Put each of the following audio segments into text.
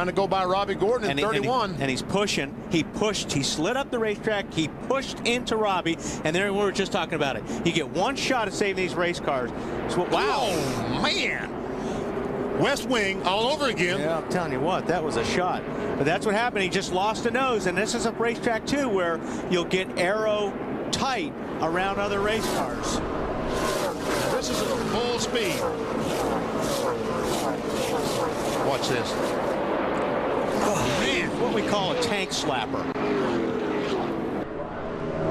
trying to go by Robbie Gordon in 31. And he's pushing. He pushed. He slid up the racetrack. He pushed into Robbie. And then we were just talking about it. You get one shot at saving these race cars. So, wow. Oh, man. West wing all over again. Yeah, I'm telling you what, that was a shot. But that's what happened. He just lost a nose. And this is a racetrack, too, where you'll get aero tight around other race cars. This is at full speed. Watch this. Oh, man, what we call a tank slapper.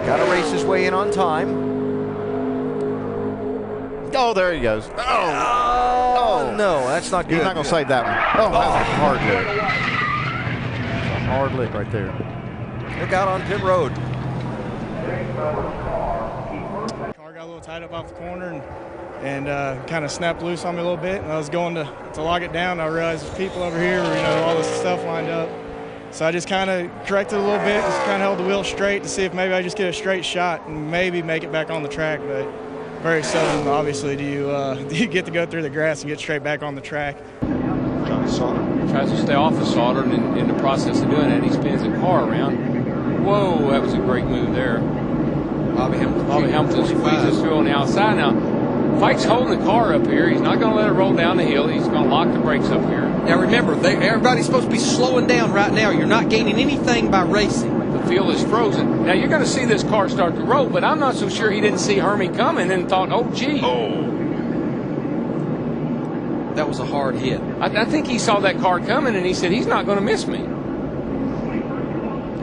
Got to race his way in on time. Oh, there he goes. Oh, no, that's not good. He's not going to save that one. Oh, that's a hard lick. That's a hard lick right there. Look out on pit road. Car got a little tight up off the corner and kind of snapped loose on me a little bit. And I was going to lock it down. I realized there's people over here, all this stuff lined up. So I just kind of corrected a little bit, just kind of held the wheel straight to see if maybe I just get a straight shot and maybe make it back on the track. But very seldom, obviously, do you get to go through the grass and get straight back on the track. Johnny Sauter tries to stay off the solder, and in the process of doing that, he spins the car around. Whoa, that was a great move there. Bobby Hamilton squeezes through on the outside. Now, Fike's holding the car up here. He's not going to let it roll down the hill. He's going to lock the brakes up here. Now remember, everybody's supposed to be slowing down right now. You're not gaining anything by racing. The field is frozen. Now you're going to see this car start to roll, but I'm not so sure he didn't see Hermie coming and thought, oh, gee. Oh. That was a hard hit. I think he saw that car coming, and he said, he's not going to miss me.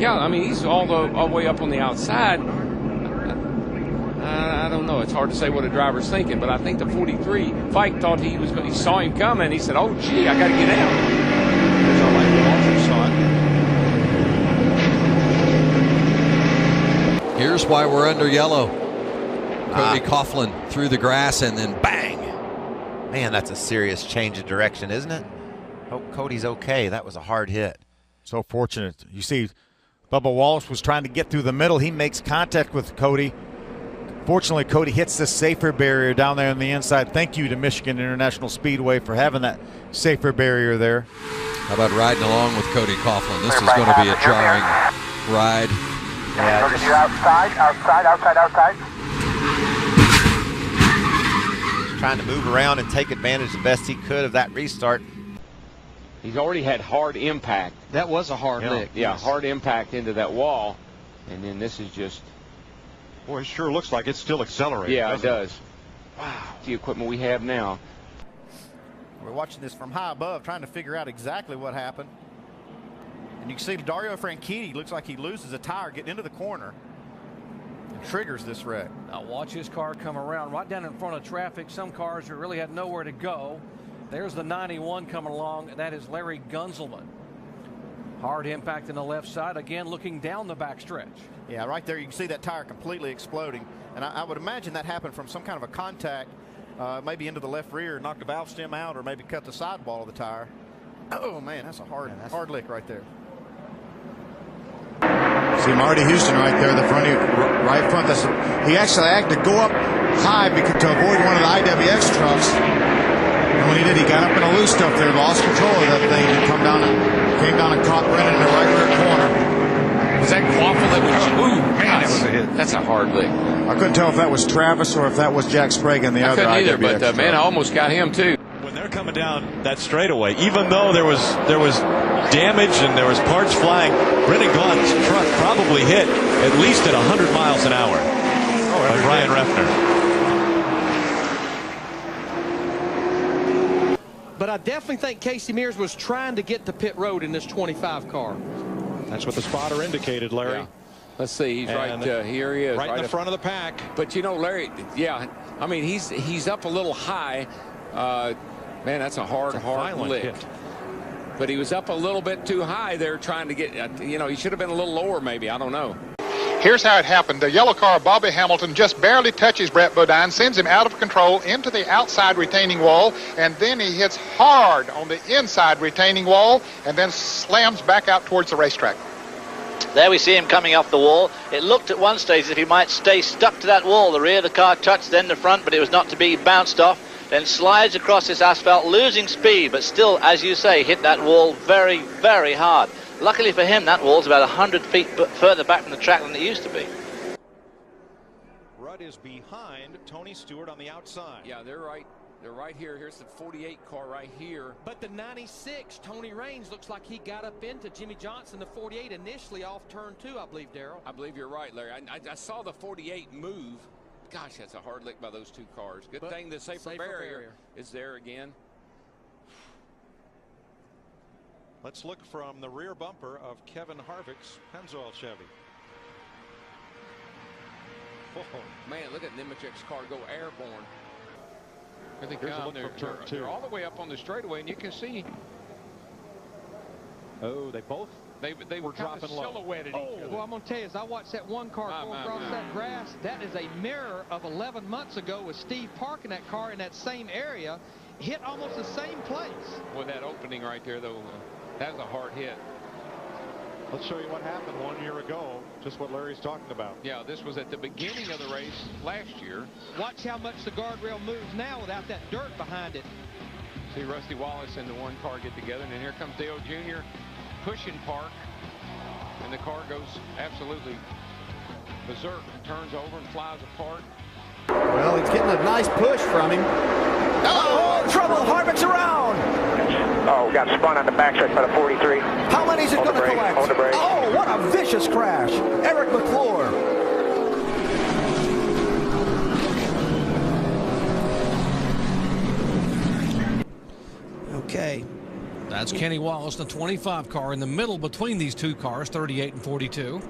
Yeah, I mean, he's all the way up on the outside. I don't know. It's hard to say what a driver's thinking, but I think the 43 Fike thought he saw him coming. He said, oh, gee, I got to get out. There's our light launcher shot. Here's why we're under yellow. Cody Coughlin through the grass and then bang. Man, that's a serious change of direction, isn't it? Hope Cody's okay. That was a hard hit. So fortunate. You see, Bubba Wallace was trying to get through the middle. He makes contact with Cody. Fortunately, Cody hits the safer barrier down there on the inside. Thank you to Michigan International Speedway for having that safer barrier there. How about riding along with Cody Coughlin? This is going to be a jarring ride. Yeah, you're outside. Trying to move around and take advantage the best he could of that restart. He's already had hard impact. That was a hard lick. Yeah, hard impact into that wall. And then this is just... Boy, it sure looks like it's still accelerating. Yeah, it does. Wow, the equipment we have now. We're watching this from high above, trying to figure out exactly what happened. And you can see Dario Franchitti looks like he loses a tire getting into the corner and triggers this wreck. Now watch his car come around right down in front of traffic. Some cars really had nowhere to go. There's the 91 coming along, and that is Larry Gunzelman. Hard impact in the left side, again looking down the backstretch. Yeah, right there you can see that tire completely exploding. And I would imagine that happened from some kind of a contact, maybe into the left rear, knocked the valve stem out, or maybe cut the sidewall of the tire. Oh, man, that's a hard lick right there. See Marty Houston right there, the front, right front. He actually had to go up high to avoid one of the IWX trucks. And when he did, he got up in the loose stuff there, lost control of that thing, and came down and caught Brennan in the right rear corner. Was that Quaffle that was? Ooh, man, that was a hit. That's a hard lick. I couldn't tell if that was Travis or if that was Jack Sprague and the other IWX. I couldn't either, but man, I almost got him too. When they're coming down that straightaway, even though there was damage and there was parts flying, Brennan Gaunt's truck probably hit at least at 100 miles an hour by Brian Reffner. But I definitely think Casey Mears was trying to get to pit road in this 25 car. That's what the spotter indicated, Larry. Yeah. Let's see, he's right here. He is right in the front of the pack. But you know, Larry, yeah, I mean he's up a little high. Man, that's a hard lick. Hit. But he was up a little bit too high there, trying to get. He should have been a little lower, maybe. I don't know. Here's how it happened. The yellow car, Bobby Hamilton, just barely touches Brett Bodine, sends him out of control into the outside retaining wall, and then he hits hard on the inside retaining wall and then slams back out towards the racetrack. There we see him coming off the wall. It looked at one stage as if he might stay stuck to that wall. The rear of the car touched, then the front, but it was not to be, bounced off. then slides across this asphalt, losing speed, but still, as you say, hit that wall very, very hard. Luckily for him, that wall's about 100 feet further back from the track than it used to be. Rudd is behind Tony Stewart on the outside. Yeah, they're right. They're right here. Here's the 48 car right here. But the 96, Tony Raines, looks like he got up into Jimmy Johnson, the 48, initially off turn 2, I believe, Darrell. I believe you're right, Larry. I saw the 48 move. Gosh, that's a hard lick by those two cars. Good thing the safer barrier is there again. Let's look from the rear bumper of Kevin Harvick's Pennzoil Chevy. Oh, man, look at Nemechek's car go airborne. Here they Here's a come. look from turn 2. They're all the way up on the straightaway, and you can see. Oh, they both they were dropping silhouetted each other. Well, I'm going to tell you, as I watched that one car go across that grass, that is a mirror of 11 months ago with Steve parking that car in that same area, hit almost the same place. With that opening right there, though, that was a hard hit. Let's show you what happened 1 year ago, just what Larry's talking about. Yeah, this was at the beginning of the race last year. Watch how much the guardrail moves now without that dirt behind it. See Rusty Wallace and the one car get together, and then here comes Dale Jr. pushing Park, and the car goes absolutely berserk and turns over and flies apart. Well, he's getting a nice push from him. Oh, trouble. Harvick's around. Oh, got spun on the backside by the 43. How many is it going to collect? On the brake. Oh, what a vicious crash. Eric McClure. Okay. That's Kenny Wallace, the 25 car in the middle between these two cars, 38 and 42.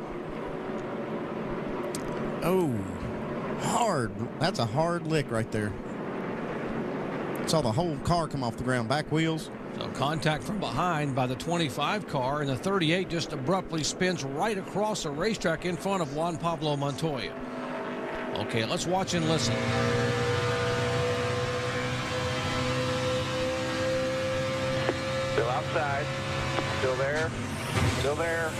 Oh, hard. That's a hard lick right there. Saw the whole car come off the ground, back wheels. So contact from behind by the 25 car, and the 38 just abruptly spins right across the racetrack in front of Juan Pablo Montoya. Okay, let's watch and listen. Still outside. Still there. Still there.